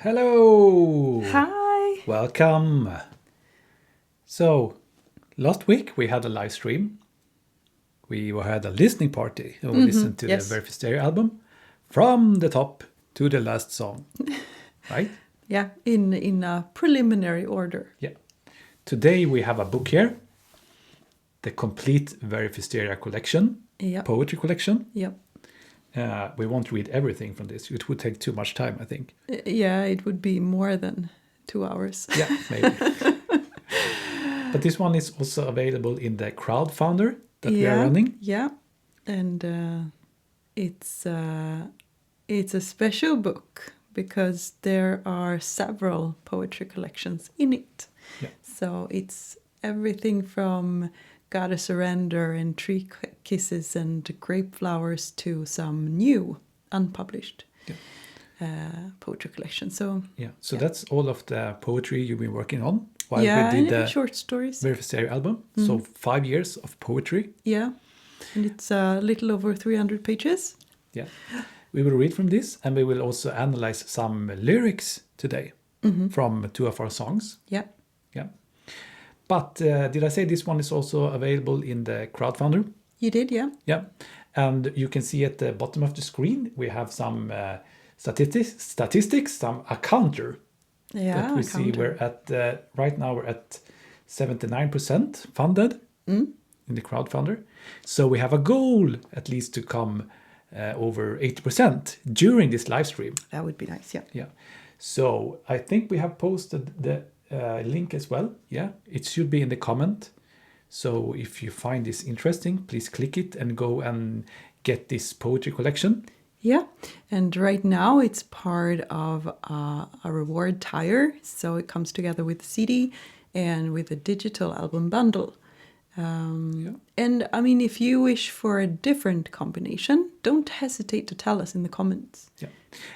Hello! Hi! Welcome! So, last week we had a live stream. We had a listening party and we listened to yes. the Werifesteria album from the top to the last song. Right? Yeah, in a preliminary order. Yeah. Today we have a book here. The complete Werifesteria collection. Yep. Poetry collection. Yep. We won't read everything from this. It would take too much time, I think. Yeah, it would be more than 2 hours. Yeah, maybe. But this one is also available in the crowdfunder that we are running. Yeah, and it's a special book because there are several poetry collections in it. Yeah. So it's everything from Gotta Surrender and Tree Kisses and Grape Flowers to some new unpublished poetry collection. So that's all of the poetry you've been working on while we did the short stories. Werifesteria album. So 5 years of poetry. Yeah, and it's a little over 300 pages. Yeah, we will read from this and we will also analyze some lyrics today from 2 of our songs. Yeah. Yeah. But did I say this one is also available in the crowdfunder? You did, yeah. Yeah, and you can see at the bottom of the screen we have some statistics, a counter. Yeah, that we see we're at right now we're at 79% funded in the crowdfunder. So we have a goal at least to come over 80% during this live stream. That would be nice, yeah. Yeah. So I think we have posted the link as well. Yeah, it should be in the comment. So if you find this interesting, please click it and go and get this poetry collection. Yeah, and right now it's part of a reward tier. So it comes together with the CD and with a digital album bundle. And I mean, if you wish for a different combination, don't hesitate to tell us in the comments. Yeah,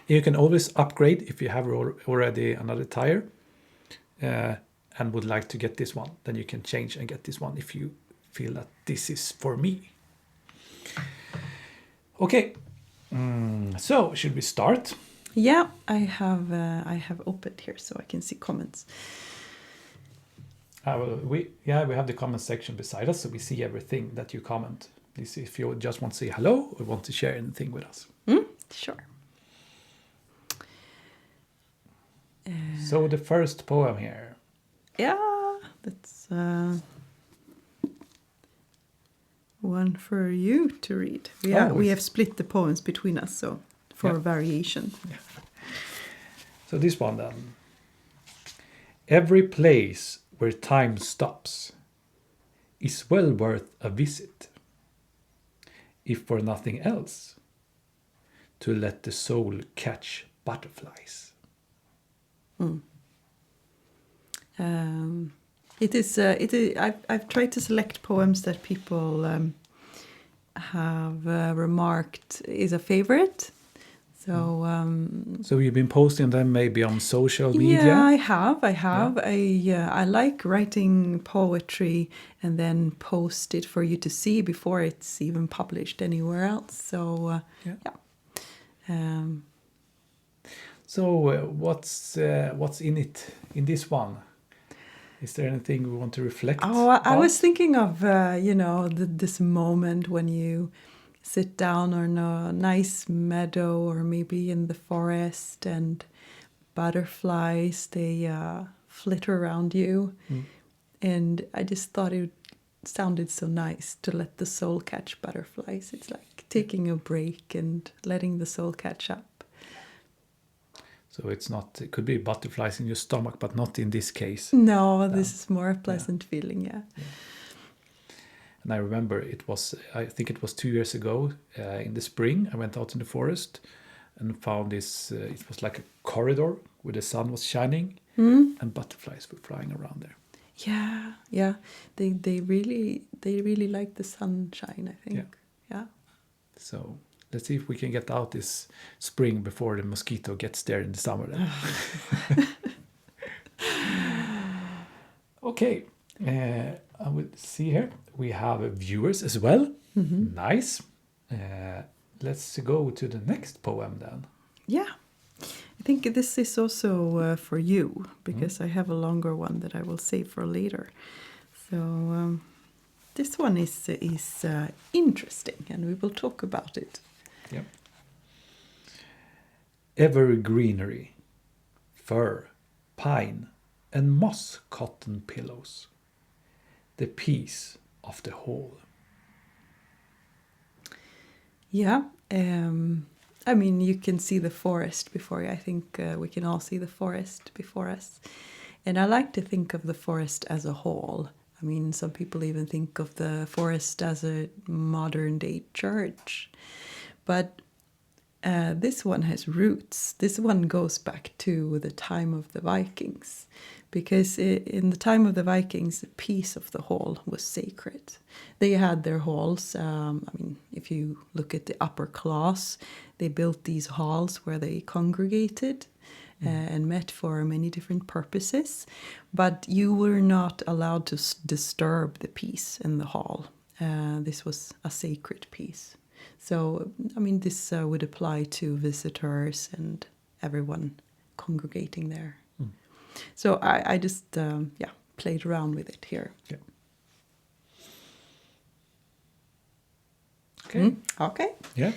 you can always upgrade if you have already another tier and would like to get this one. Then you can change and get this one if you feel that this is for me. Okay. So should we start? Yeah, I have opened here so I can see comments. We have the comment section beside us, so we see everything that you comment. Please, if you just want to say hello or want to share anything with us. Sure. So the first poem here. Yeah, that's one for you to read. We have split the poems between us, so for variation. Yeah. So this one then. Every place where time stops is well worth a visit, if for nothing else, to let the soul catch butterflies. I've tried to select poems that people have remarked is a favorite. So you've been posting them maybe on social media? Yeah, I have. I like writing poetry and then post it for you to see before it's even published anywhere else. So So what's in it in this one? Is there anything we want to reflect on? I was thinking of this moment when you sit down on a nice meadow or maybe in the forest and butterflies, they flitter around you. And I just thought it sounded so nice to let the soul catch butterflies. It's like taking a break and letting the soul catch up. So it could be butterflies in your stomach, but not in this case. No, this is more a pleasant feeling, yeah. And I remember I think it was 2 years ago in the spring, I went out in the forest and found this, it was like a corridor where the sun was shining and butterflies were flying around there. Yeah. They really like the sunshine, I think. Yeah. So let's see if we can get out this spring before the mosquito gets there in the summer then. Okay. I will see here. We have viewers as well. Nice. Let's go to the next poem then. Yeah. think this is also for you, because I have a longer one that I will save for later. So this one is interesting, and we will talk about it. Yep. Evergreenery, fir, pine, and moss cotton pillows. The peace of the whole. Yeah. I mean, you can see the forest before you. I think we can all see the forest before us. And I like to think of the forest as a whole. I mean, some people even think of the forest as a modern day church. But this one has roots. This one goes back to the time of the Vikings. Because in the time of the Vikings, the peace of the hall was sacred. They had their halls. I mean, if you look at the upper class, they built these halls where they congregated and met for many different purposes. But you were not allowed to disturb the peace in the hall. This was a sacred peace. So, I mean, this would apply to visitors and everyone congregating there. So I just, played around with it here. Yeah. Okay. Okay. Yeah.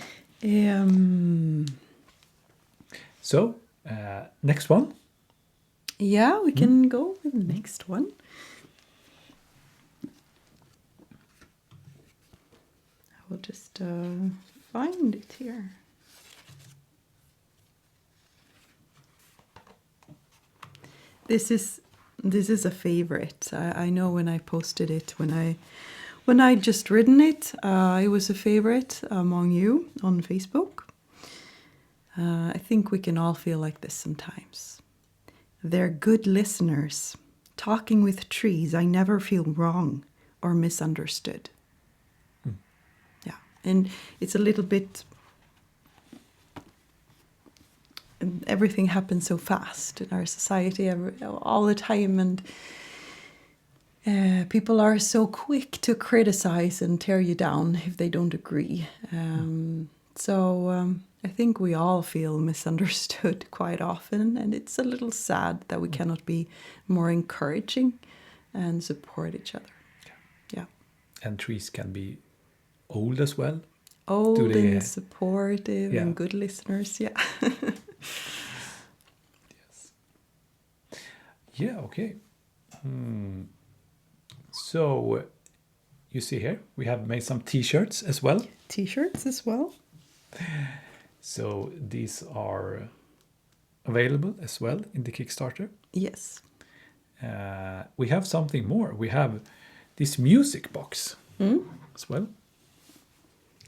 So, next one. Yeah, we can go with the next one. I will just find it here. This is a favorite. I know when I posted it, when I just written it, it was a favorite among you on Facebook. I think we can all feel like this sometimes. They're good listeners. Talking with trees, I never feel wrong or misunderstood. Yeah, and it's a little bit. And everything happens so fast in our society all the time, and people are so quick to criticize and tear you down if they don't agree. So I think we all feel misunderstood quite often, and it's a little sad that we cannot be more encouraging and support each other. Yeah. And trees can be old as well. Old and supportive and good listeners, yeah. Yes. Yeah, okay. So, you see here, we have made some t-shirts as well. T-shirts as well. So, these are available as well in the Kickstarter. Yes. We have something more. We have this music box as well.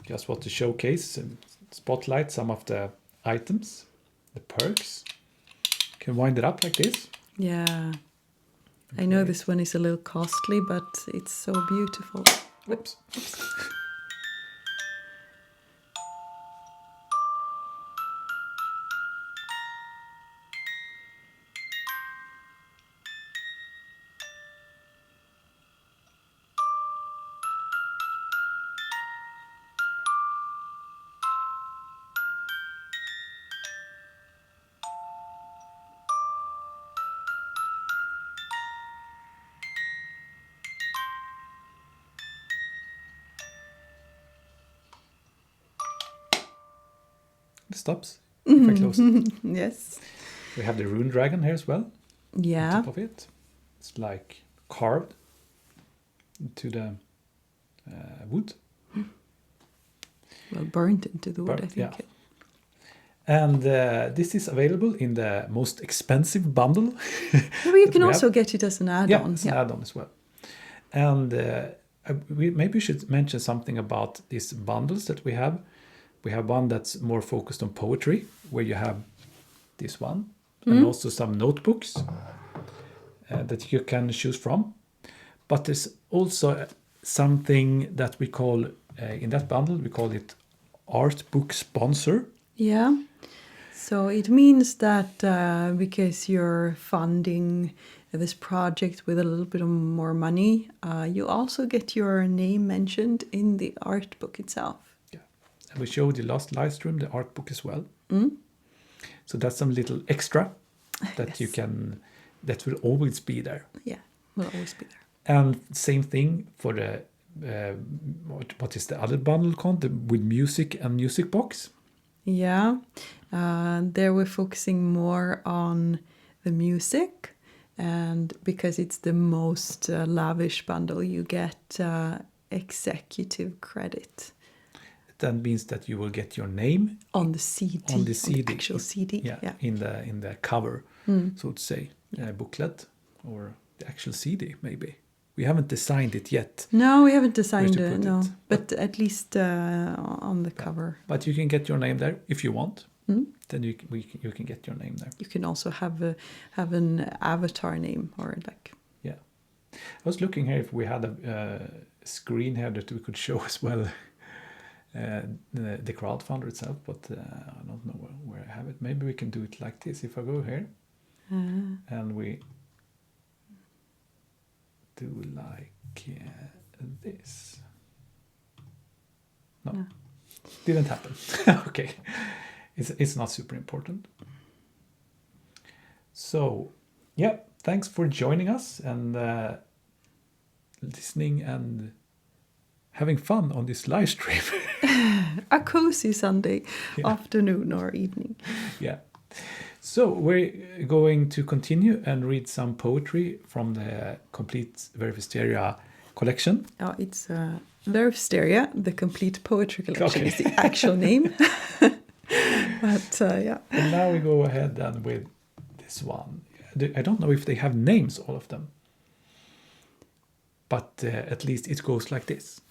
Just want to showcase and spotlight some of the items, the perks. You can wind it up like this. Yeah. I know this one is a little costly, but it's so beautiful. Whoops. It stops if I close it. Yes. We have the rune dragon here as well. Yeah. On top of it. It's like carved into the wood. Well, burnt into the wood, I think. Yeah. And this is available in the most expensive bundle. But you can also get it as an add-on. Yeah, it's an add-on as well. And maybe we should mention something about these bundles that we have. We have one that's more focused on poetry, where you have this one, and also some notebooks that you can choose from. But there's also something that we call, in that bundle, we call it Art Book Sponsor. Yeah. So it means that because you're funding this project with a little bit more money, you also get your name mentioned in the art book itself. Yeah. And we showed the last live stream, the art book as well. So that's some little extra that you Yes. can, that will always be there. Yeah, will always be there. And same thing for the, what is the other bundle called? With music and music box? Yeah, there we're focusing more on the music, and because it's the most lavish bundle, you get executive credit That means that you will get your name on the CD, on the CD. actual CD. Yeah, in the cover, so to say, booklet or the actual CD maybe. We haven't designed it yet, No, we haven't designed to it. put No, it. but at least on the cover. but you can get your name there if you want. Mm. Then you can get your name there. You can also have an avatar name or like. Yeah, I was looking here if we had a screen here that we could show as well. The crowdfunder itself, but I don't know where I have it. Maybe we can do it like this. If I go here and we do like this. No, didn't happen. Okay, it's not super important. So, yeah, thanks for joining us and listening and having fun on this live stream. A cozy Sunday afternoon or evening. Yeah. So we're going to continue and read some poetry from the complete Werifesteria collection. It's Werifesteria, the complete poetry collection Okay. is the actual name. But yeah. And now we go ahead and with this one. I don't know if they have names, all of them. But at least it goes like this.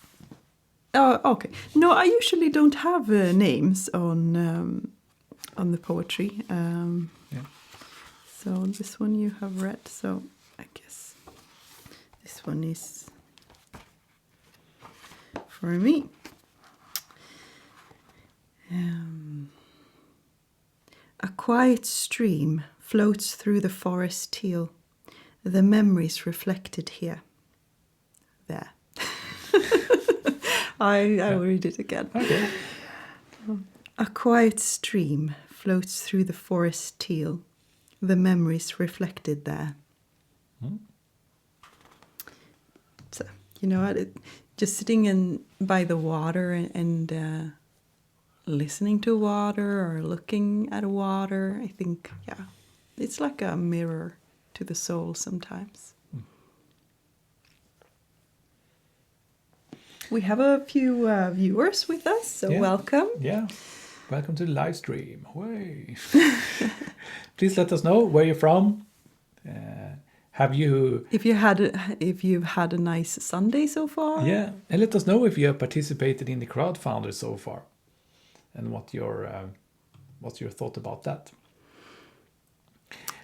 Oh, okay. No, I usually don't have names on the poetry. Yeah. So this one you have read. So I guess this one is for me. A quiet stream floats through the forest teal, the memories reflected here. There. I will read it again. Okay. A quiet stream floats through the forest teal, the memories reflected there. So, you know what? Just sitting by the water and listening to water or looking at water, I think, yeah, it's like a mirror to the soul sometimes. We have a few viewers with us, so welcome. Yeah. Welcome to the live stream. Way. Please let us know where you're from. Have you? If you've had a nice Sunday so far. Yeah, and let us know if you have participated in the crowdfunder so far, and what's your thought about that.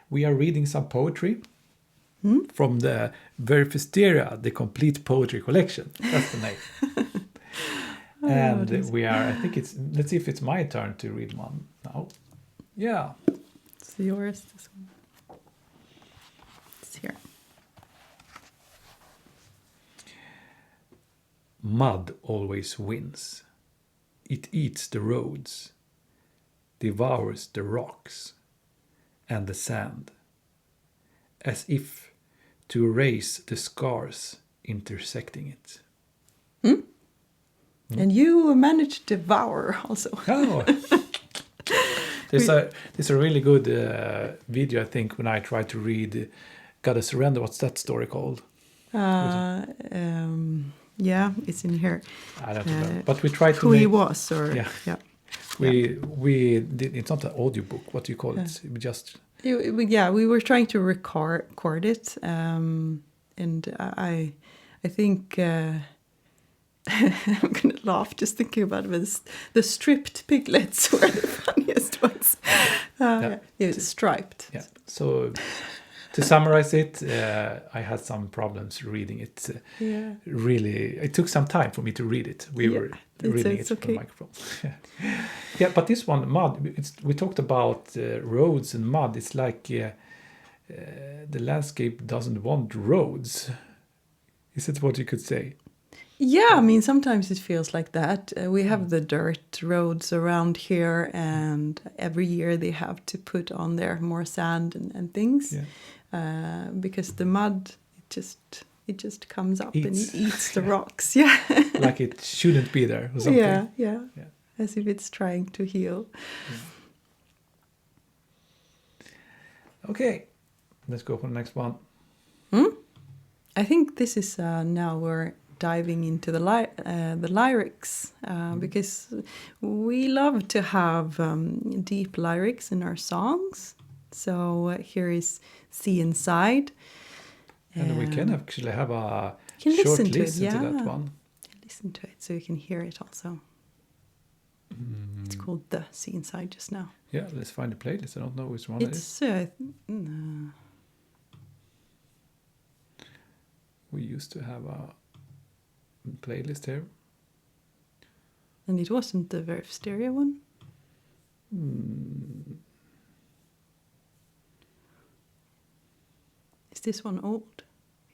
We are reading some poetry from the Werifesteria, the complete poetry collection. That's the name. And we are. I think it's. Let's see if it's my turn to read one now. Yeah. It's yours. This one. It's here. Mud always wins. It eats the roads, devours the rocks and the sand, as if to erase the scars intersecting it. And you managed to devour also. Oh. There's a really good video, I think, when I tried to read Gotta Surrender. What's that story called? Yeah, it's in here. I don't know. But we tried to Who he was, or yeah. We did. It's not an audiobook. What do you call it? We just. We were trying to record it, and I think I'm gonna laugh just thinking about it. But the stripped piglets were the funniest ones. Striped. Yeah. So to summarize it, I had some problems reading it. Really, it took some time for me to read it. We were reading it from the microphone. Yeah, but this one, mud. We talked about roads and mud. It's like the landscape doesn't want roads. Is it what you could say? Yeah, I mean, sometimes it feels like that. We have the dirt roads around here, and every year they have to put on there more sand and things, because the mud it just comes up and it eats the rocks. Yeah, like it shouldn't be there or something. Yeah. As if it's trying to heal. Okay, let's go for the next one. I think this is now we're diving into the lyrics, because we love to have deep lyrics in our songs. So here is "See Inside," and we can actually have a can short listen to listen it, to that one. Listen to it so you can hear it also. It's called "The See Inside" just now. Yeah, let's find the playlist. I don't know which one it is. We used to have a playlist here. And it wasn't the Werifesteria one? Is this one old?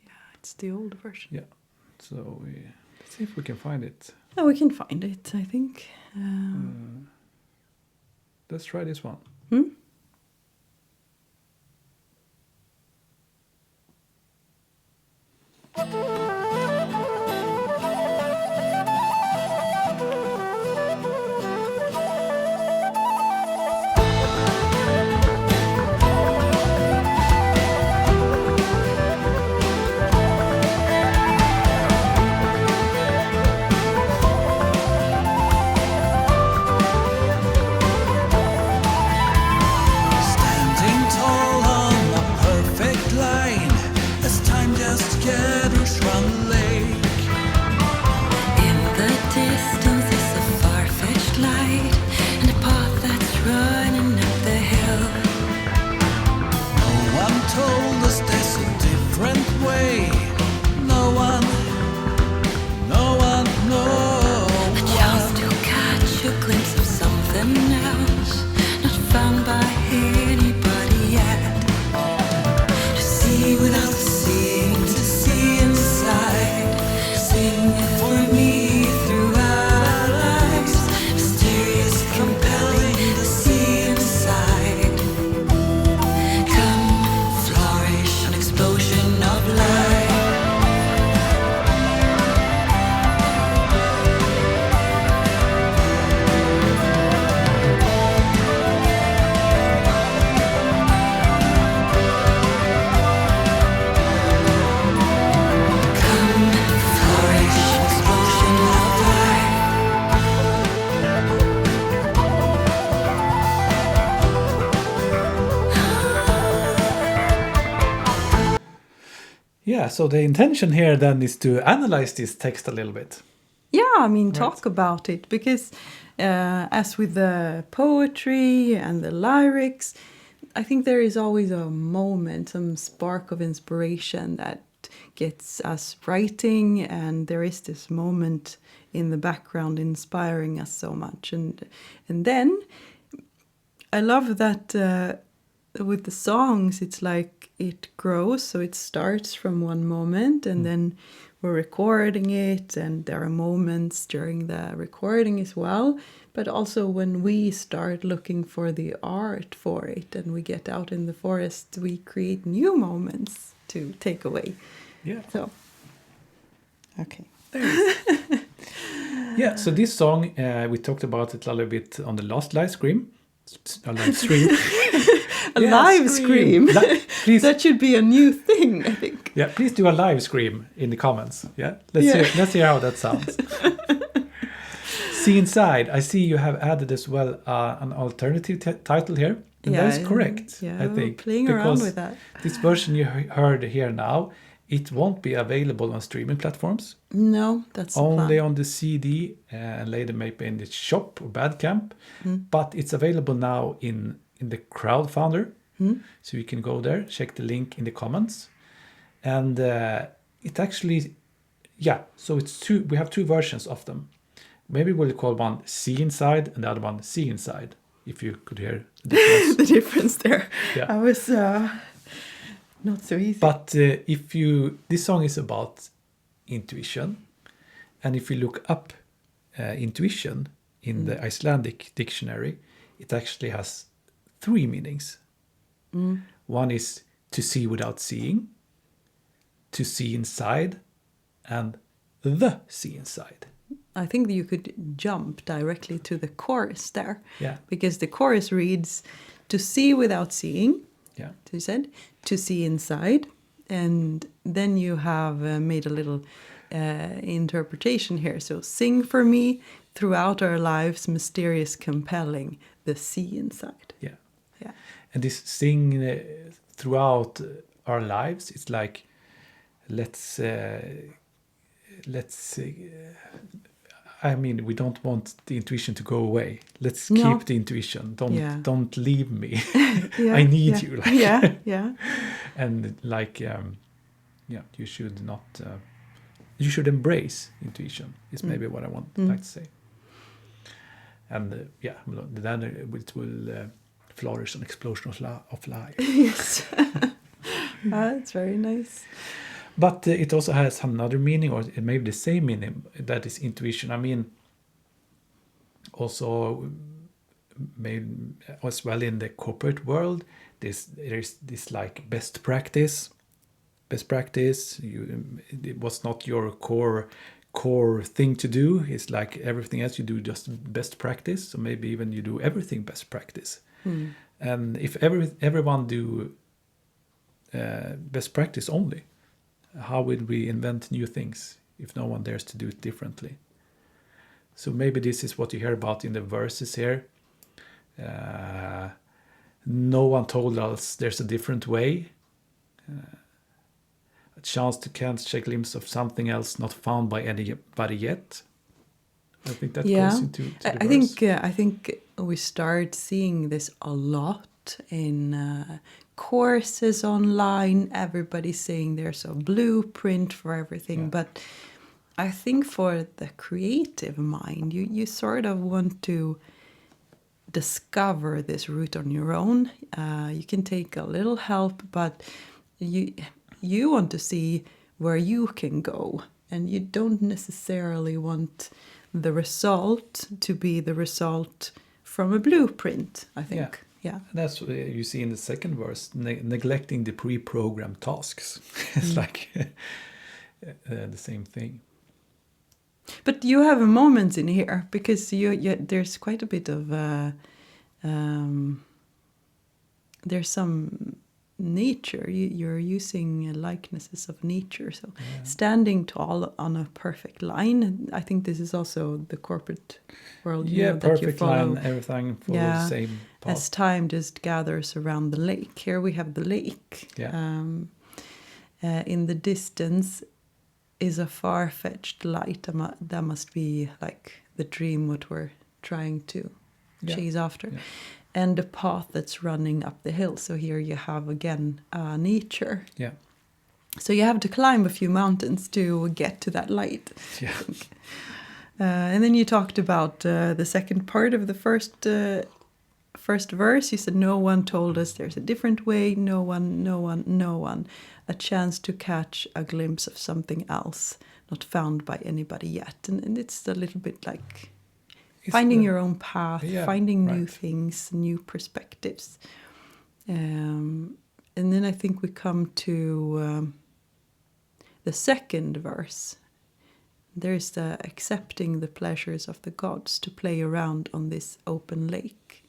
Yeah, it's the old version. Yeah, so let's see if we can find it. Oh, we can find it, I think. Let's try this one. Standing tall on a perfect line, as time just gathers round the lake. In the distance is a far-fetched light, and a path that's running up the hill. No one told us there's a different way. No one, A chance to catch a glimpse of something else, not found by anybody yet. To see without seeing, to see inside. Sing for me throughout our lives. Mysterious, compelling to see inside. Come, flourish, an explosion of light. Come, flourish, an explosion of light. Yeah, so the intention here then is to analyze this text a little bit. Yeah, I mean, talk about it, because as with the poetry and the lyrics, I think there is always a moment, some spark of inspiration that gets us writing, and there is this moment in the background inspiring us so much. And then I love that with the songs, it's like it grows, so it starts from one moment, and then we're recording it, and there are moments during the recording as well, but also when we start looking for the art for it and we get out in the forest, we create new moments to take away. Yeah. So, okay. Yeah, so this song, we talked about it a little bit on the last live stream. A live stream. A live scream. Please. That should be a new thing, I think. Yeah, please do a live scream in the comments. Yeah, let's hear how that sounds. See Inside. I see you have added as well an alternative title here, and that is correct. Yeah, I think playing around with that. This version you heard here now, it won't be available on streaming platforms. No, that's the Only plan. on the CD and later maybe in the shop or Bandcamp. But it's available now in the crowdfunder. So you can go there, check the link in the comments. And it actually, so it's two. We have two versions of them. Maybe we'll call one See Inside and the other one See Inside, if you could hear the difference. The difference there. Yeah. I was not so easy. But this song is about intuition, And if you look up intuition in the Icelandic dictionary, it actually has 3 meanings. One is to see without seeing, to see inside, and the see inside. I think that you could jump directly to the chorus there. Yeah. Because the chorus reads, to see without seeing, Yeah. you said, to see inside. And then you have made a little interpretation here. So sing for me throughout our lives, mysterious, compelling, the see inside. Yeah. Yeah. And this thing throughout our lives, it's like, let's I mean, we don't want the intuition to go away. Let's keep the intuition. Don't leave me. I need you. Like, yeah. And like, you should not. You should embrace intuition. Is maybe what I want like to say. And then it will flourish an explosion of life. Yes. That's very nice. But it also has another meaning, or maybe the same meaning, that is intuition. I mean, also maybe as well in the corporate world, there's this like best practice. It was not your core thing to do. It's like everything else you do just best practice. So maybe even you do everything best practice. And if everyone do best practice only, how will we invent new things if no one dares to do it differently? So maybe this is what you hear about in the verses here. No one told us there's a different way. A chance to catch a glimpse of something else not found by anybody yet. I think that goes into the verse. I think we start seeing this a lot in courses online. Everybody's saying there's a blueprint for everything, but I think for the creative mind, you sort of want to discover this route on your own. You can take a little help, but you want to see where you can go, and you don't necessarily want the result to be the result from a blueprint, I think. Yeah. And that's what you see in the second verse, neglecting the pre-programmed tasks. It's like the same thing. But you have moments in here, because there's quite a bit of there's some nature. You're using likenesses of nature, so standing tall on a perfect line. I think this is also the corporate world. Perfect line, everything for the same path. As time just gathers around the lake. Here we have the lake. In the distance is a far-fetched light. That must be like the dream what we're trying to chase after. And a path that's running up the hill. So here you have again nature. Yeah. So you have to climb a few mountains to get to that light. Yeah. And then you talked about the second part of the first verse. You said, no one told us there's a different way. No one. A chance to catch a glimpse of something else not found by anybody yet. And it's a little bit like finding your own path, finding new things, new perspectives. And then I think we come to the second verse. There's the accepting the pleasures of the gods to play around on this open lake,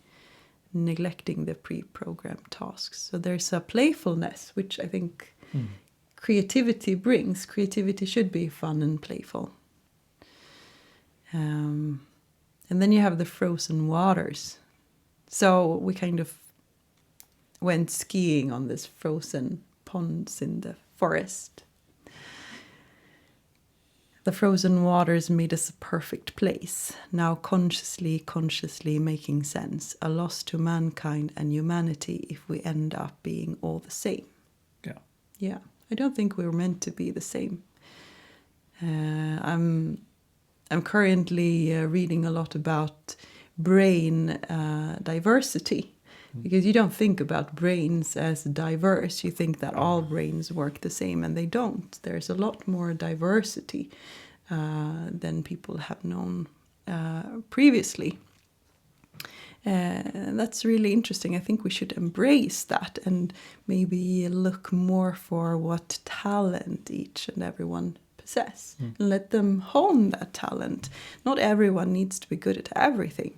neglecting the pre-programmed tasks. So there's a playfulness, which I think creativity brings. Creativity should be fun and playful. And then you have the frozen waters. So we kind of went skiing on this frozen ponds in the forest. The frozen waters made us a perfect place. Now consciously making sense. A loss to mankind and humanity if we end up being all the same. Yeah. I don't think we're meant to be the same. I'm currently reading a lot about brain diversity, because you don't think about brains as diverse. You think that all brains work the same, and they don't. There's a lot more diversity than people have known previously. That's really interesting. I think we should embrace that and maybe look more for what talent each and everyone possess and let them hone that talent. Not everyone needs to be good at everything.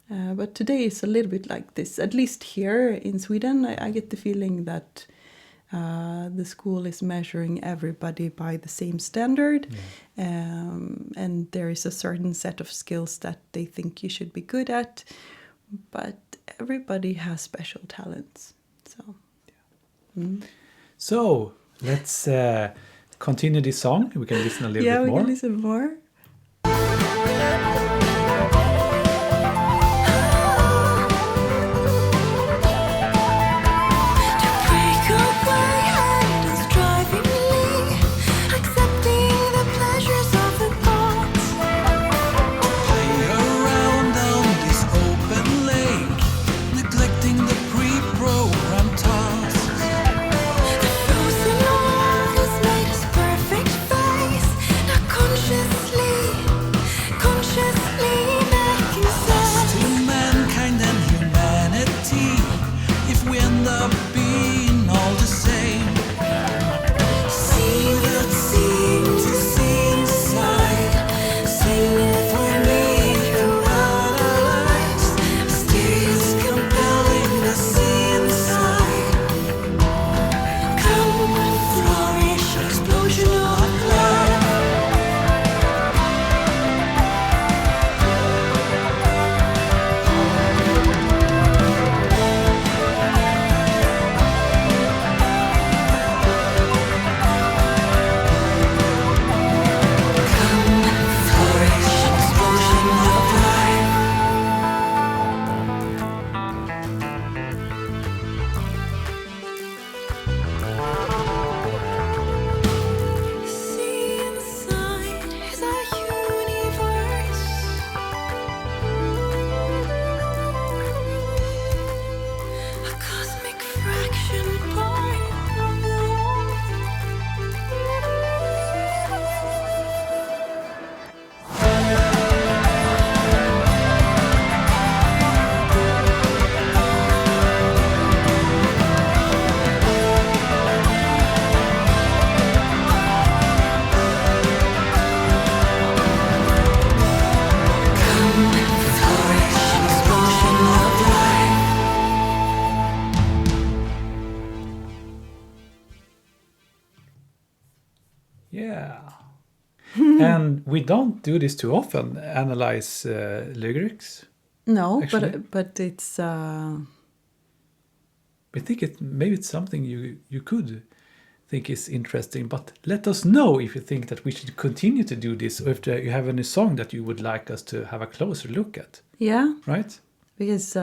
But today is a little bit like this. At least here in Sweden, I get the feeling that the school is measuring everybody by the same standard. And there is a certain set of skills that they think you should be good at. But everybody has special talents. So let's continue this song. We can listen a little bit more. Yeah, we can listen more. And we don't do this too often, analyze lyrics. No, actually. but it's... I think maybe it's something you could think is interesting, but let us know if you think that we should continue to do this, or if you have any song that you would like us to have a closer look at. Yeah. Right? Because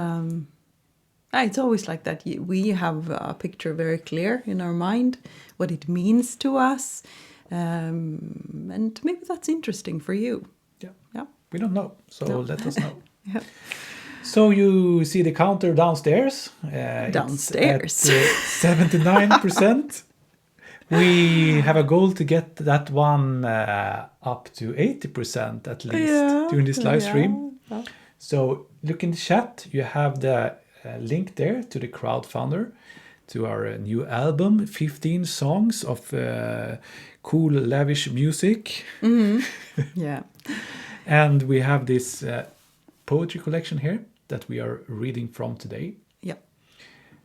it's always like that. We have a picture very clear in our mind, what it means to us. And maybe that's interesting for you. Yeah. We don't know, so let us know. Yeah. So you see the counter downstairs. Downstairs. It's at 79%. We have a goal to get that one up to 80% at least during this live stream. Yeah. So look in the chat. You have the link there to the crowdfunder, to our new album, 15 songs of cool, lavish music. Mm-hmm. Yeah. And we have this poetry collection here that we are reading from today. Yeah.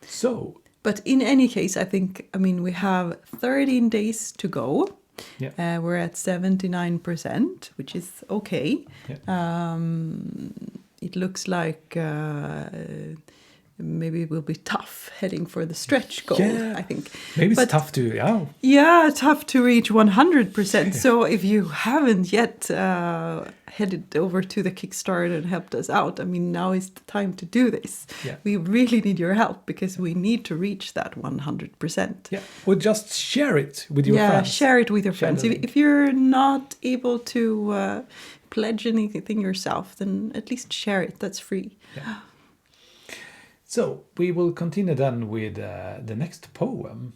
So... But in any case, we have 13 days to go. Yeah. We're at 79%, which is okay. Yeah. It looks like maybe it will be tough heading for the stretch goal, I think. Maybe it's tough to, Yeah, tough to reach 100%. So if you haven't yet headed over to the Kickstarter and helped us out, now is the time to do this. Yeah. We really need your help because we need to reach that 100%. Yeah, or just share it with your friends. Yeah, share it with your friends. If you're not able to pledge anything yourself, then at least share it. That's free. Yeah. So we will continue then with the next poem.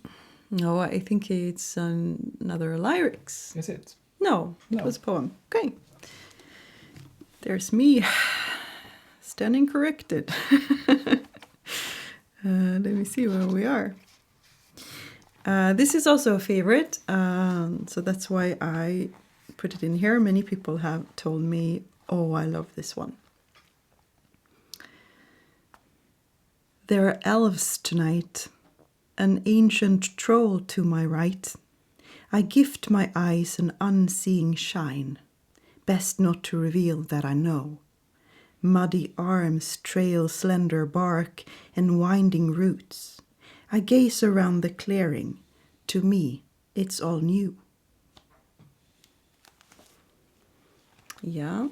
No, I think it's another lyrics. Is it? No, it No. was a poem. Okay. There's me standing corrected. Let me see where we are. This is also a favorite, so that's why I put it in here. Many people have told me, oh, I love this one. There are elves tonight, an ancient troll to my right. I gift my eyes an unseeing shine. Best not to reveal that I know. Muddy arms trail slender bark and winding roots. I gaze around the clearing. To me, it's all new. Yeah.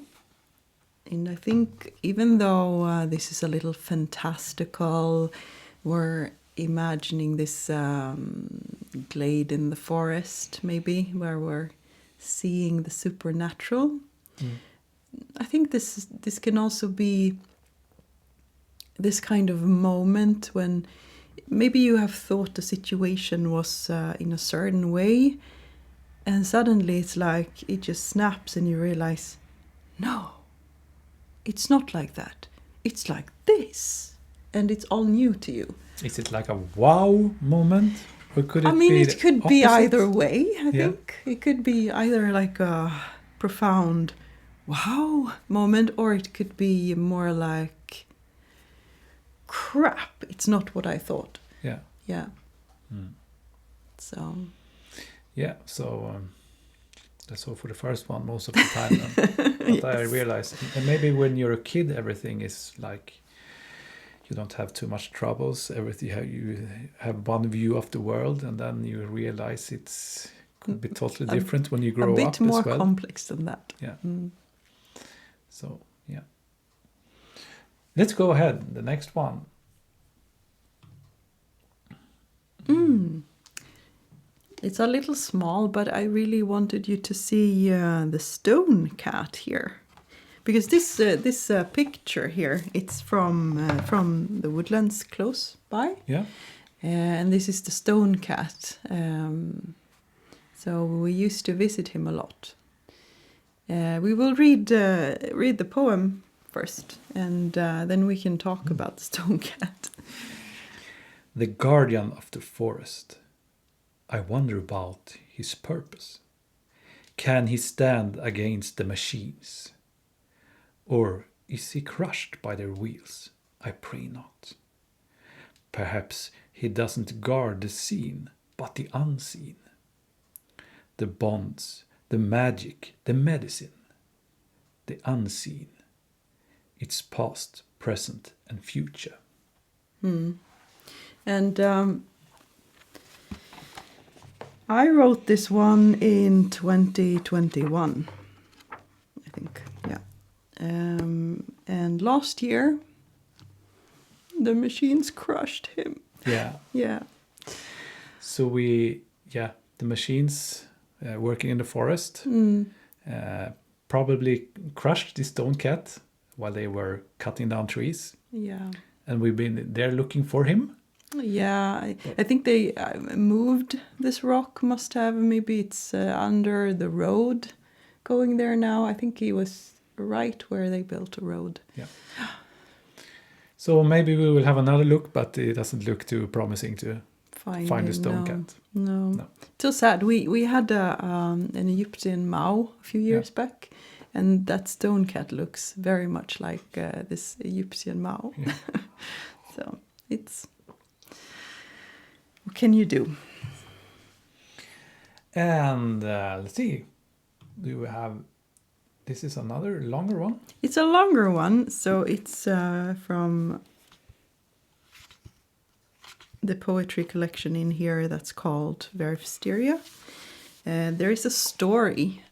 And I think even though this is a little fantastical, we're imagining this glade in the forest, maybe, where we're seeing the supernatural. I think this can also be this kind of moment when maybe you have thought the situation was in a certain way, and suddenly it's like it just snaps and you realize, no, it's not like that. It's like this, and it's all new to you. Is it like a wow moment? Or could it It could be opposite? either way, I think. It could be either like a profound wow moment, or it could be more like, crap, it's not what I thought. Yeah. Yeah. So. Yeah, so that's all for the first one most of the time. But I realized, and maybe when you're a kid, everything is like, you don't have too much troubles. Everything you have one view of the world, and then you realize it's could be totally different when you grow up as well. A bit more complex than that. Yeah. So yeah. Let's go ahead. The next one. It's a little small, but I really wanted you to see the stone cat here, because this picture here, it's from the woodlands close by. Yeah. And this is the stone cat. So we used to visit him a lot. We will read the poem first, and then we can talk about the stone cat. The guardian of the forest. I wonder about his purpose. Can he stand against the machines? Or is he crushed by their wheels? I pray not. Perhaps he doesn't guard the seen, but the unseen. The bonds, the magic, the medicine. The unseen. It's past, present, and future. And I wrote this one in 2021, I think, yeah. And last year, the machines crushed him. Yeah. Yeah. So the machines working in the forest probably crushed the stone cat while they were cutting down trees. Yeah. And we've been there looking for him. Yeah, I think they moved this rock, must have. Maybe it's under the road going there now. I think he was right where they built a road. Yeah. So maybe we will have another look, but it doesn't look too promising to find the stone cat. No. So sad. We had an Egyptian Mao a few years back, and that stone cat looks very much like this Egyptian Mao. Yeah. So it's... What can you do? And let's see. Do we have... This is another longer one? It's a longer one, so it's from the poetry collection in here that's called Werifesteria. There is a story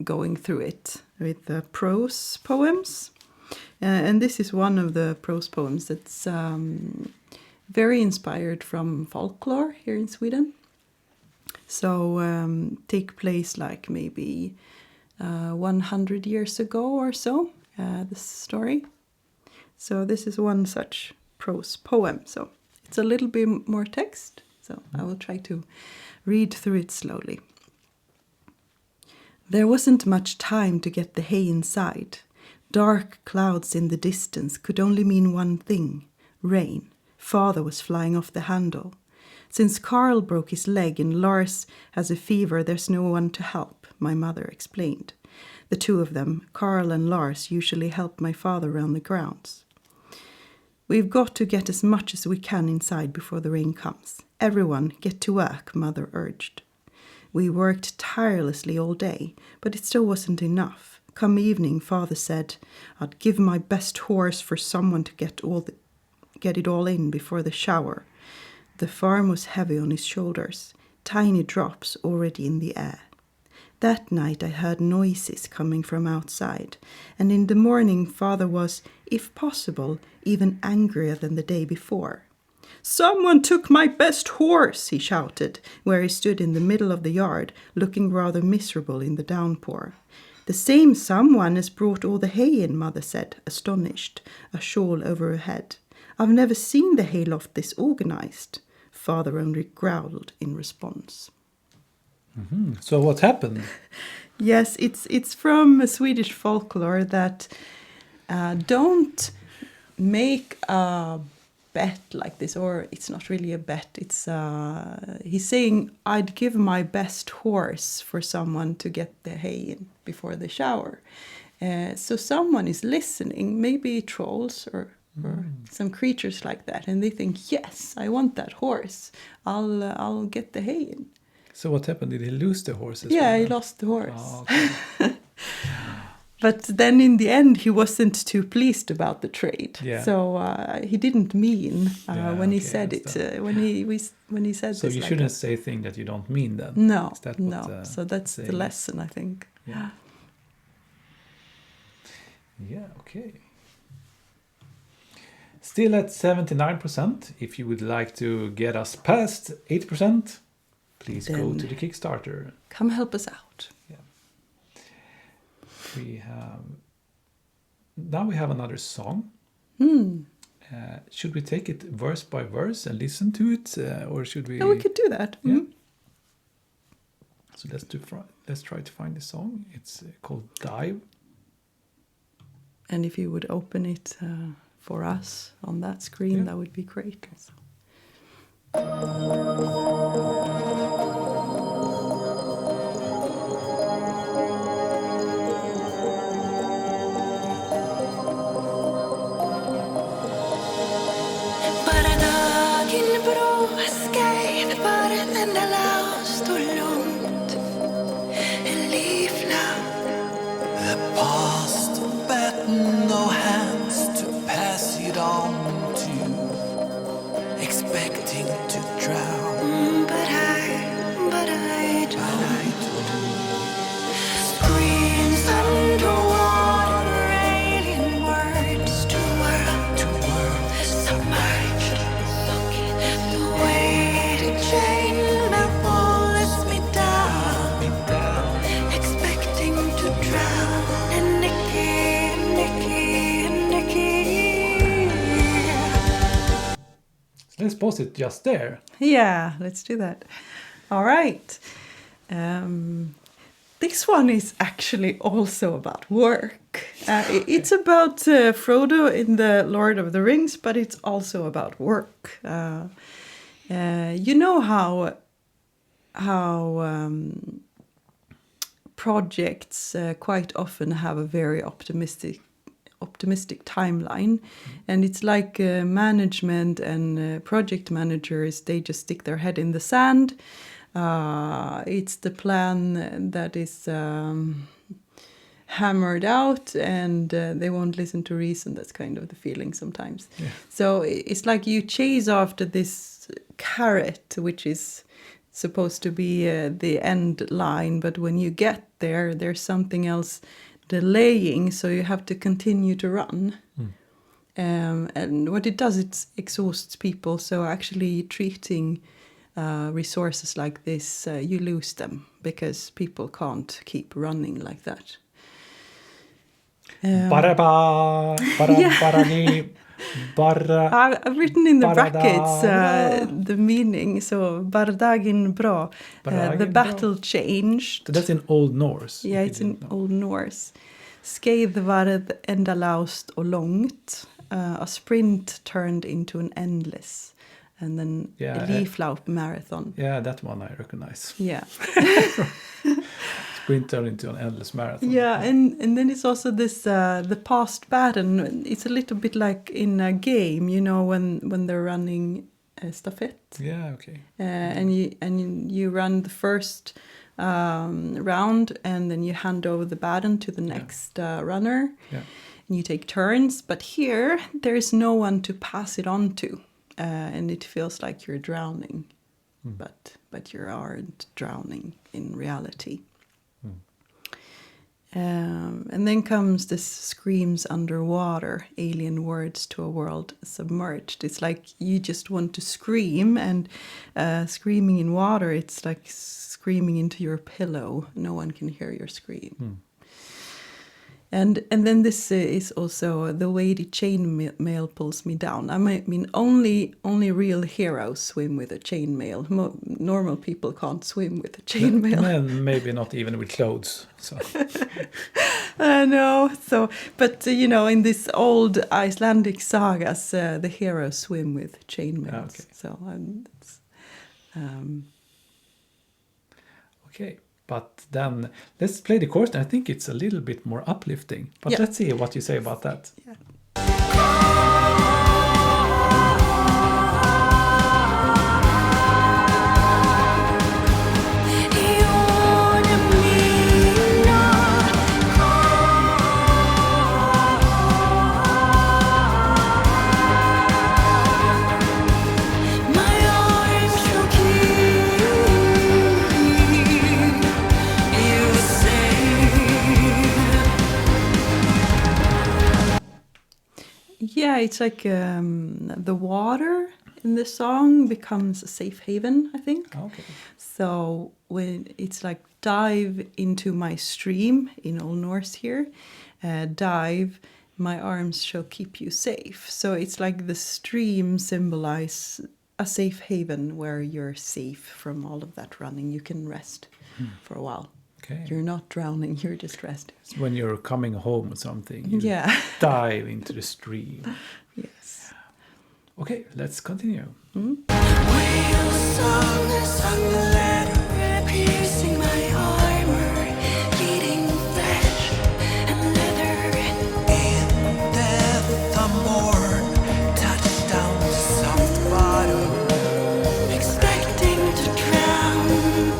going through it with prose poems. And this is one of the prose poems that's very inspired from folklore here in Sweden. So take place like maybe 100 years ago or so, this story. So this is one such prose poem. So it's a little bit more text. So I will try to read through it slowly. There wasn't much time to get the hay inside. Dark clouds in the distance could only mean one thing: rain. Father was flying off the handle. Since Carl broke his leg and Lars has a fever, there's no one to help, my mother explained. The two of them, Carl and Lars, usually help my father around the grounds. We've got to get as much as we can inside before the rain comes. Everyone, get to work, Mother urged. We worked tirelessly all day, but it still wasn't enough. Come evening, Father said, I'd give my best horse for someone to get it all in before the shower. The farm was heavy on his shoulders, tiny drops already in the air. That night I heard noises coming from outside, and in the morning Father was, if possible, even angrier than the day before. Someone took my best horse, he shouted, where he stood in the middle of the yard, looking rather miserable in the downpour. The same someone has brought all the hay in, Mother said, astonished, a shawl over her head. I've never seen the hayloft this organized. Father only growled in response. Mm-hmm. So what happened? Yes, it's from a Swedish folklore that don't make a bet like this, or it's not really a bet. It's he's saying, I'd give my best horse for someone to get the hay in before the shower. So someone is listening, maybe trolls or some creatures like that, and they think, yes, I want that horse. I'll get the hay in. So what happened? Did he lose the horses? Yeah, he lost the horse. Oh, okay. But then in the end, he wasn't too pleased about the trade. Yeah. So he didn't mean when he okay, said it. When he said so this. you like shouldn't that. say things that you don't mean then. No, Is that no. what, So that's the saying? lesson, I think. Yeah. Yeah. Okay. Still at 79%. If you would like to get us past 80%, please go Then to the Kickstarter. Come help us out. Now we have another song. Should we take it verse by verse and listen to it, or should we? Yeah, we could do that. Yeah. So let's try to find the song. It's called Dive. And if you would open it for us on that screen, Yeah. that would be great. Also. Bara dagen bråskar, bara en enda last och lugnt. En livland. The past, but no hands to pass it on to, expecting to drown. But I But I screams underwater, alien words to world submerged. The weighted chain that pulls me down, expecting to drown. And Nicky. So let's pause it just there. Yeah, let's do that. All right. This one is actually also about work. It's about Frodo in the Lord of the Rings, but it's also about work. You know how projects quite often have a very optimistic timeline, and it's like management and project managers, they just stick their head in the sand. It's the plan that is hammered out, and they won't listen to reason. That's kind of the feeling sometimes. Yeah. So it's like you chase after this carrot, which is supposed to be the end line, but when you get there, there's something else delaying, so you have to continue to run. And what it does, it exhausts people. So actually treating resources like this, you lose them because people can't keep running like that. Barra. I've written in the Barada. brackets the meaning. So bardagin bra. The Bardagin battle changed. So that's in Old Norse. Yeah, if you it's in didn't know. Old Norse. Skeidvarð endalaust och långt. A sprint turned into an endless. And then Yeah, Leaflauf marathon. Yeah, that one I recognize. Yeah. Sprint turned into an endless marathon. Yeah, and then it's also this the past pattern. It's a little bit like in a game, you know, when they're running a stafette. Yeah, okay. And you run the first round, and then you hand over the baton to the next runner. Yeah. And you take turns, but here there is no one to pass it on to, and it feels like you're drowning, but you aren't drowning in reality. And then comes this screams underwater, alien words to a world submerged. It's like you just want to scream, and screaming in water, it's like screaming into your pillow. No one can hear your scream. And then this is also the weighty chainmail pulls me down. I mean, only real heroes swim with a chainmail. Normal people can't swim with a chainmail. And maybe not even with clothes. So. No, so but you know, in this old Icelandic sagas, the heroes swim with chainmails. Okay. So it's, Okay, but then let's play the chorus. I think it's a little bit more uplifting. But Yeah. let's see what you say about that. yeah. Yeah, it's like the water in the song becomes a safe haven, I think. Okay. So when it's like dive into my stream in Old Norse here, dive, my arms shall keep you safe. So it's like the stream symbolize a safe haven where you're safe from all of that running. You can rest for a while. Okay. You're not drowning, you're just resting. It's when you're coming home or something, you Yeah. dive into the stream. Yes. Okay, let's continue. Whale song, sung the letter, piercing my armor, bleeding flesh and leather. In death I'm born, touchdown to soft bottom. Expecting to drown,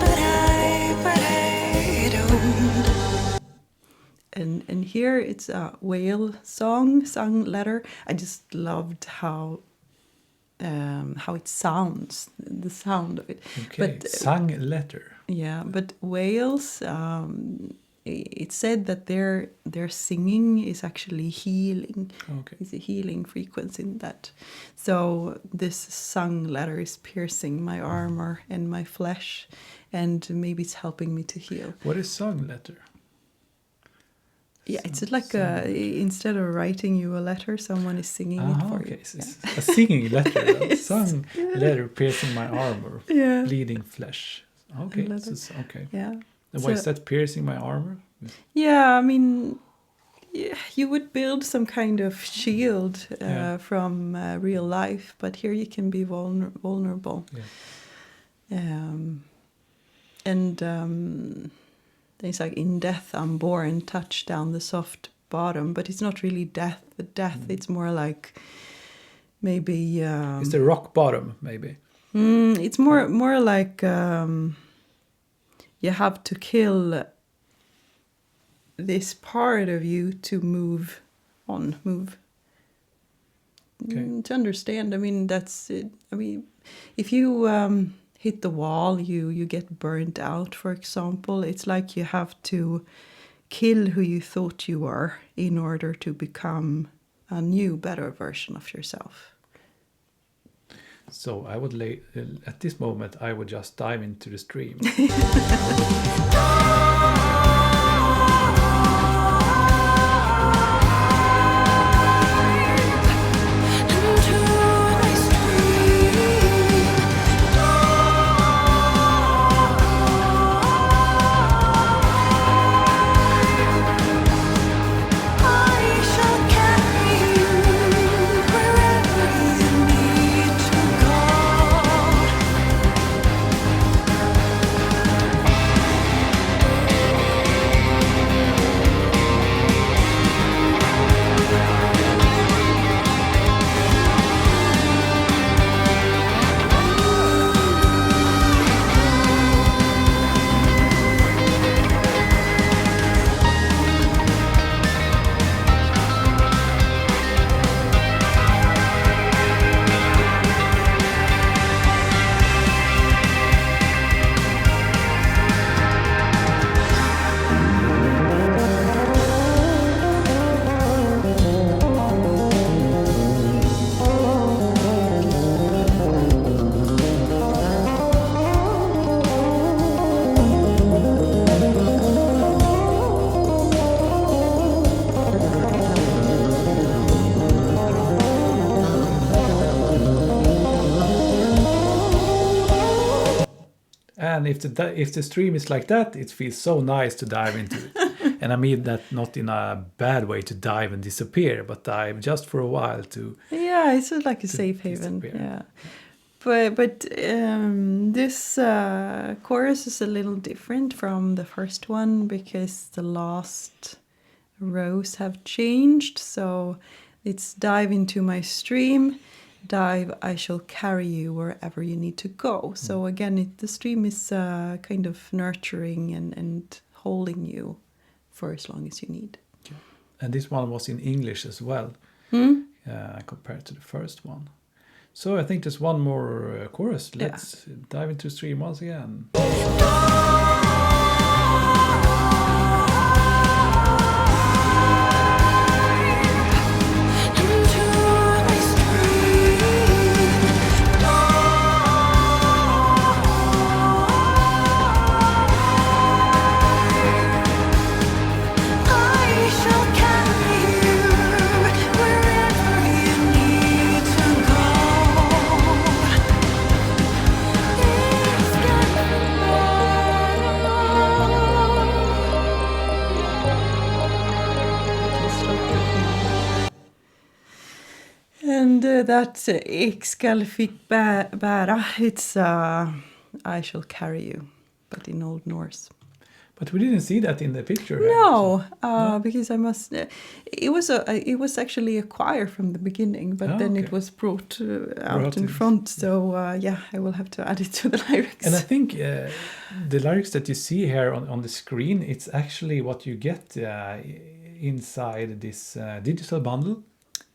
but I don't. And here it's a whale song, sung letter. I just loved how it sounds, the sound of it. Okay, But sung letter. yeah, but whales, it said that their singing is actually healing. Okay. It's a healing frequency in that. So this sung letter is piercing my armor and my flesh, and maybe it's helping me to heal. What is sung letter? Yeah, it's like instead of writing you a letter, someone is singing it for Okay, you. so it's a singing letter. Sung letter piercing my armor, Yeah. bleeding flesh. Okay, letter. so it's, okay. Yeah. And why is So- that piercing my armor? Yeah, I mean, you would build some kind of shield Yeah. from real life, but here you can be vulnerable. Yeah. It's like in death I'm born, touch down the soft bottom, but it's not really death. The death, it's more like maybe Is there rock bottom, maybe? it's more like you have to kill this part of you to move on, Okay. to understand. I mean, that's it. I mean, if you hit the wall, you get burnt out, for example. It's like you have to kill who you thought you were in order to become a new, better version of yourself. So I would at this moment I would just dive into the stream. And if the stream is like that, it feels so nice to dive into it. And I mean that not in a bad way to dive and disappear, but dive just for a while to... Yeah, it's like a safe haven. disappear. Yeah. But this chorus is a little different from the first one because the last rows have changed. So it's dive into my stream, dive, I shall carry you wherever you need to go. So again, the stream is kind of nurturing and holding you for as long as you need. And this one was in English as well, compared to the first one. So I think there's one more chorus. Let's dive into the stream once again. And that's Ik skall fick bära. It's I shall carry you, but in Old Norse. But we didn't see that in the picture. No, because I must. It was actually a choir from the beginning, but then it was brought out in front. So I will have to add it to the lyrics. And I think the lyrics that you see here on the screen, it's actually what you get inside this digital bundle.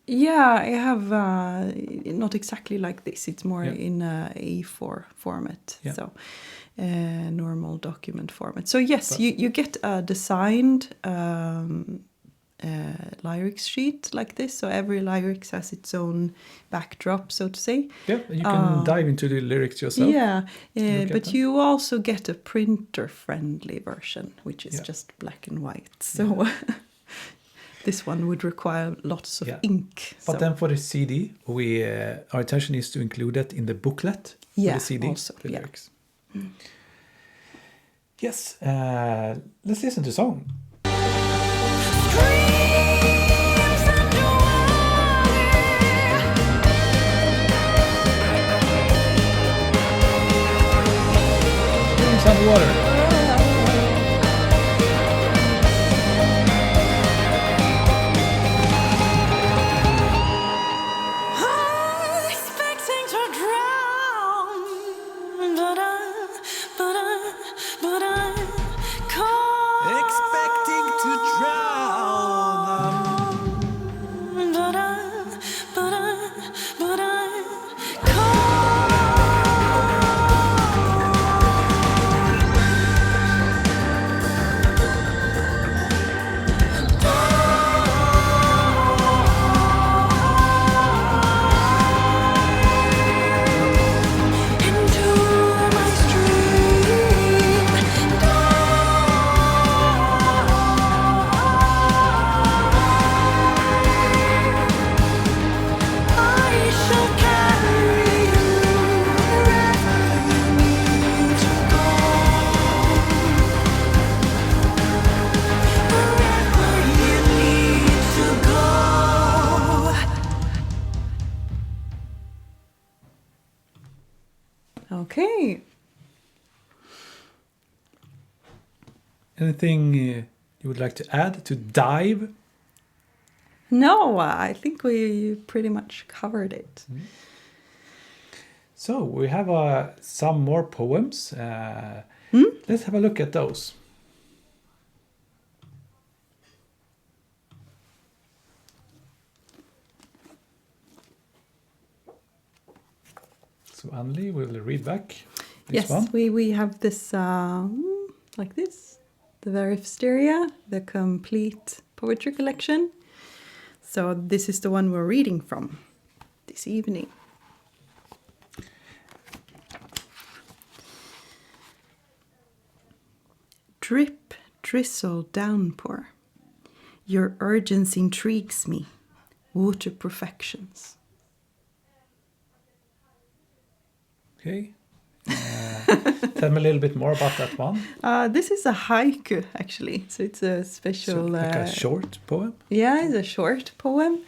Yeah, I have not exactly like this. It's more in A4 format. Yeah. So. Normal document format. So yes, you get a designed lyrics sheet like this. So every lyrics has its own backdrop, so to say. Yeah, you can dive into the lyrics yourself. Yeah, but you also get a printer-friendly version, which is just black and white. So this one would require lots of ink. But then for the CD, our intention is to include that in the booklet for the CD, also, the lyrics. Yes, let's listen to the song. Streams and water. Okay. Anything you would like to add to dive? No, I think we pretty much covered it. So we have some more poems. Let's have a look at those. So Anneli will read back this one. Yes, we have this like this, the Werifesteria, the complete poetry collection. So this is the one we're reading from this evening. Drip, drizzle, downpour. Your urgency intrigues me. Water perfections. Okay. Tell me a little bit more about that one. This is a haiku, actually. So it's a special... Like a short poem? Yeah, it's a short poem.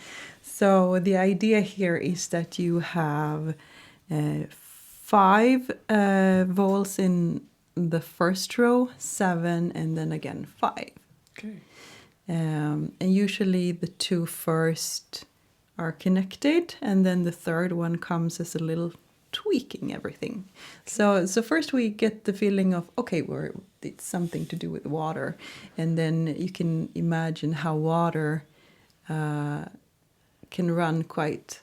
So the idea here is that you have 5 vowels in the first row, 7, and then again 5. Okay. And usually the 2 first are connected, and then the third one comes as a little tweaking everything. So first we get the feeling of, okay, it's something to do with water, and then you can imagine how water can run quite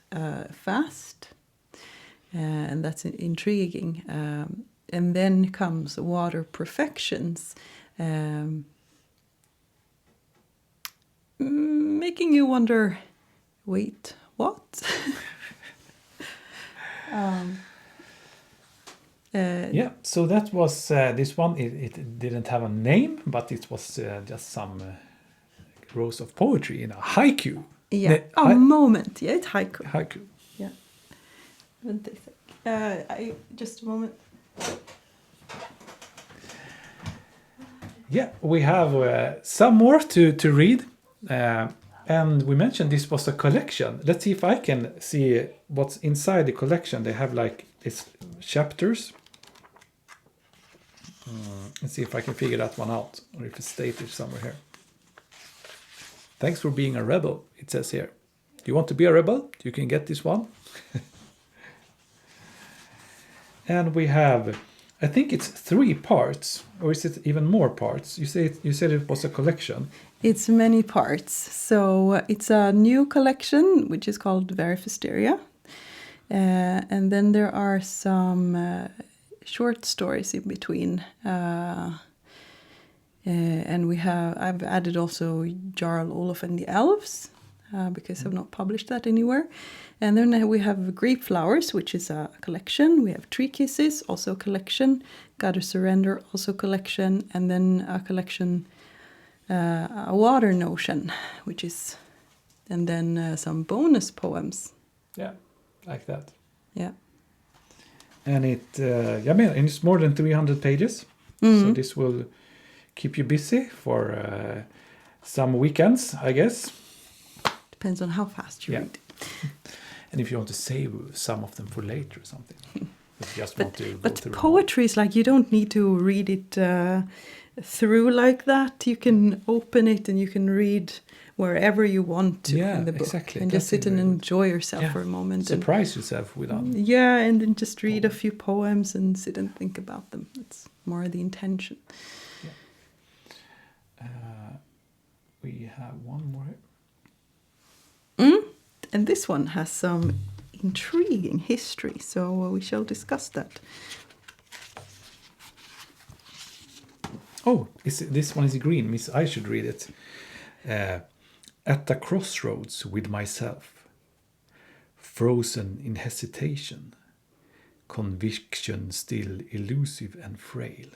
fast, and that's intriguing. And then comes water perfections, making you wonder, wait, what? Yeah, so that was this one. It didn't have a name, but it was just some rows of poetry in a haiku. Yeah, moment. Yeah, it's haiku. Haiku. Yeah. Just a moment. Yeah, we have some more to read. And we mentioned this was a collection. Let's see if I can see what's inside the collection. They have like these chapters. Let's see if I can figure that one out, or if it's stated somewhere here. Thanks for being a rebel, it says here. Do you want to be a rebel? You can get this one. And we have, I think it's 3 parts, or is it even more parts? You said it was a collection. It's many parts. So it's a new collection, which is called Werifesteria. And then there are some short stories in between. And I've added also Jarl, Olaf and the Elves, because I've not published that anywhere. And then we have Grape Flowers, which is a collection. We have Tree Kisses, also a collection. Gotta Surrender, also a collection. And then a collection, a Water Notion, which is... And then some bonus poems. Yeah, like that. Yeah. And it's more than 300 pages. Mm-hmm. So this will keep you busy for some weekends, I guess. Depends on how fast you read. And if you want to save some of them for later or something. But poetry is like, you don't need to read it through like that. You can open it and you can read wherever you want to in the book. Exactly. And just sit and enjoy yourself for a moment. Surprise yourself with them. Yeah, and then just read a few poems and sit and think about them. It's more the intention. Yeah. We have one more. And this one has some intriguing history, so we shall discuss that. Oh, this one is green. Miss, I should read it. At the crossroads with myself, frozen in hesitation, conviction still elusive and frail.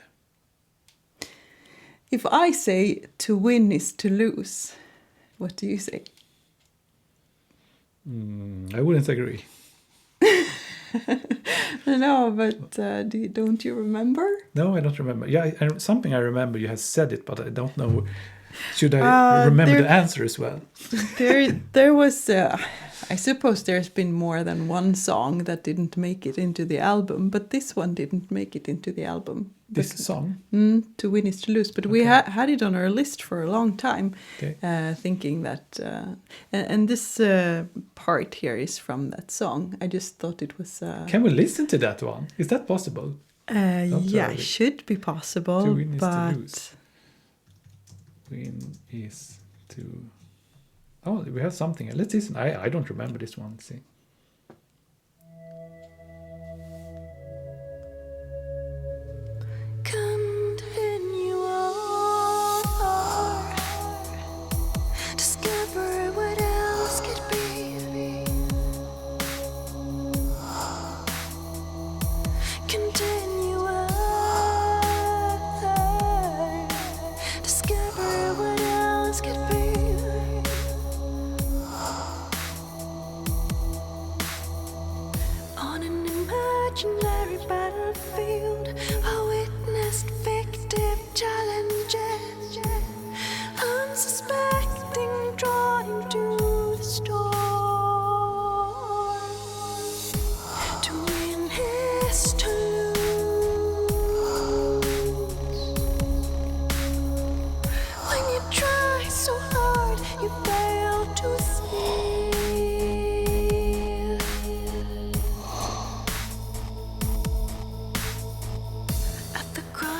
If I say to win is to lose, what do you say? I wouldn't agree. No, but don't you remember? No, I don't remember. Yeah, something I remember you have said it, but I don't know. Should I remember the answer as well? There was, I suppose there's been more than one song that didn't make it into the album, but this one didn't make it into the album. This song? To Win is to Lose. But we had it on our list for a long time, thinking that... and this part here is from that song. I just thought it was... Can we listen to that one? Is that possible? Yeah, it should be possible. To win is but... to lose. Win is to... Oh, we have something. Let's listen. I don't remember this one. Let's see. Continue on, discover what else could be. Continue on, discover what else could be. On an imaginary battlefield,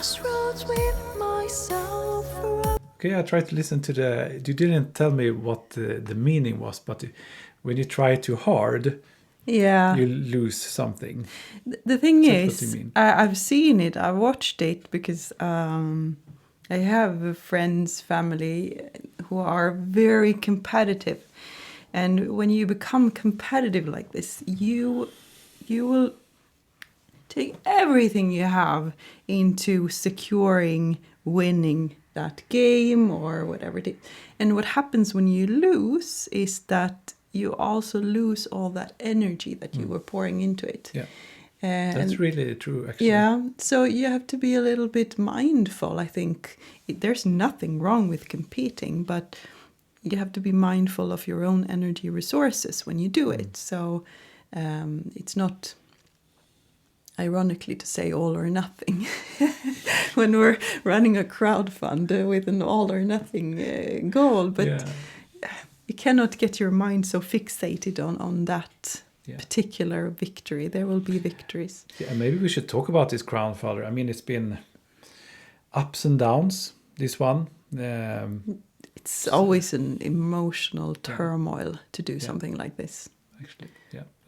crossroads with myself. Okay, I tried to listen to the... You didn't tell me what the meaning was, but when you try too hard, Yeah. you lose something. The thing Is that what you is, mean? I've seen it, I watched it because I have friends, family who are very competitive. And when you become competitive like this, you will take everything you have into securing winning that game or whatever it is. And what happens when you lose is that you also lose all that energy that you were pouring into it. Yeah. And That's really true, actually. yeah, so you have to be a little bit mindful. I think there's nothing wrong with competing, but you have to be mindful of your own energy resources when you do it. So it's not ironically to say all or nothing when we're running a crowdfund with an all or nothing goal, but you cannot get your mind so fixated on that particular victory. There will be victories. Yeah, maybe we should talk about this crowdfunder. I mean, it's been ups and downs, this one. It's always an emotional turmoil to do something like this. Actually,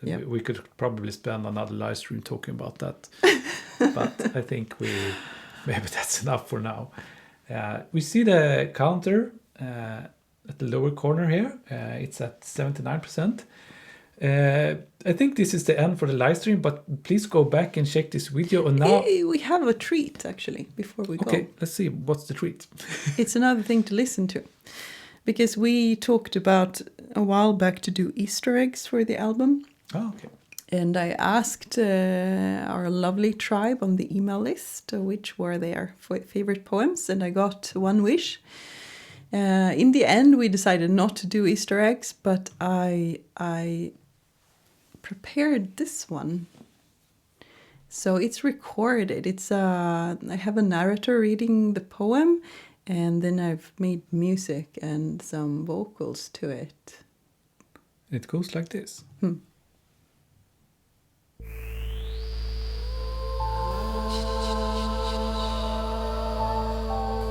Yeah. We could probably spend another live stream talking about that. But I think maybe that's enough for now. We see the counter at the lower corner here. It's at 79%. I think this is the end for the live stream, but please go back and check this video. And now We have a treat, actually, before we go. Okay, let's see. What's the treat? It's another thing to listen to. Because we talked about a while back to do Easter eggs for the album. Oh, okay. And I asked our lovely tribe on the email list which were their favorite poems, and I got one wish. In the end, we decided not to do Easter eggs, but I prepared this one. So it's recorded. I have a narrator reading the poem, and then I've made music and some vocals to it. It goes like this.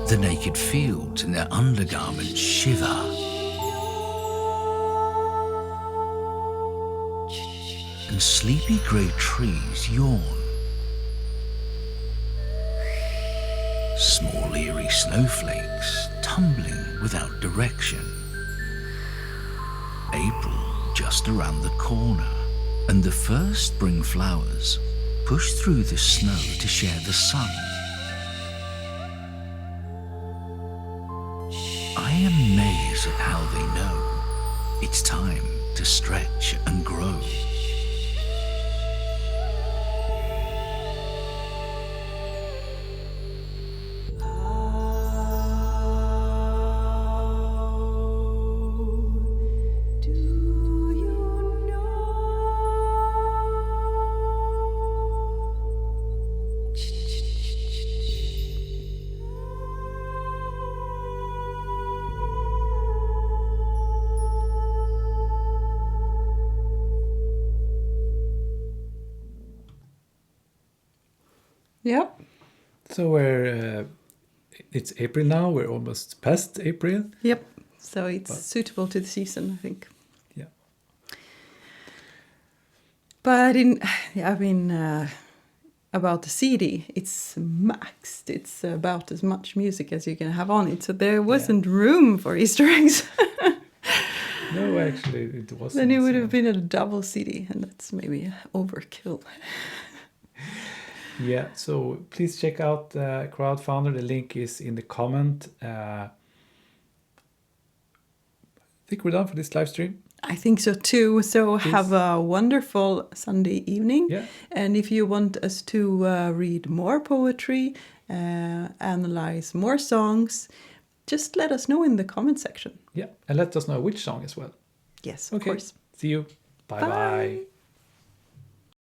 The naked fields in their undergarments shiver. And sleepy grey trees yawn. Small eerie snowflakes tumbling without direction. April just around the corner, and the first spring flowers push through the snow to share the sun. I am amazed at how they know it's time to stretch and grow. Yep. So it's April now. We're almost past April. Yep. So it's suitable to the season, I think. Yeah. But about the CD, it's maxed. It's about as much music as you can have on it. So there wasn't room for Easter eggs. No, actually, it wasn't. Then it would have been a double CD, and that's maybe overkill. Yeah, so please check out Crowdfounder. The link is in the comment. I think we're done for this live stream. I think so too. So have a wonderful Sunday evening. Yeah. And if you want us to read more poetry, analyze more songs, just let us know in the comment section. Yeah, and let us know which song as well. Yes, Okay. of course. See you. Bye-bye. Bye.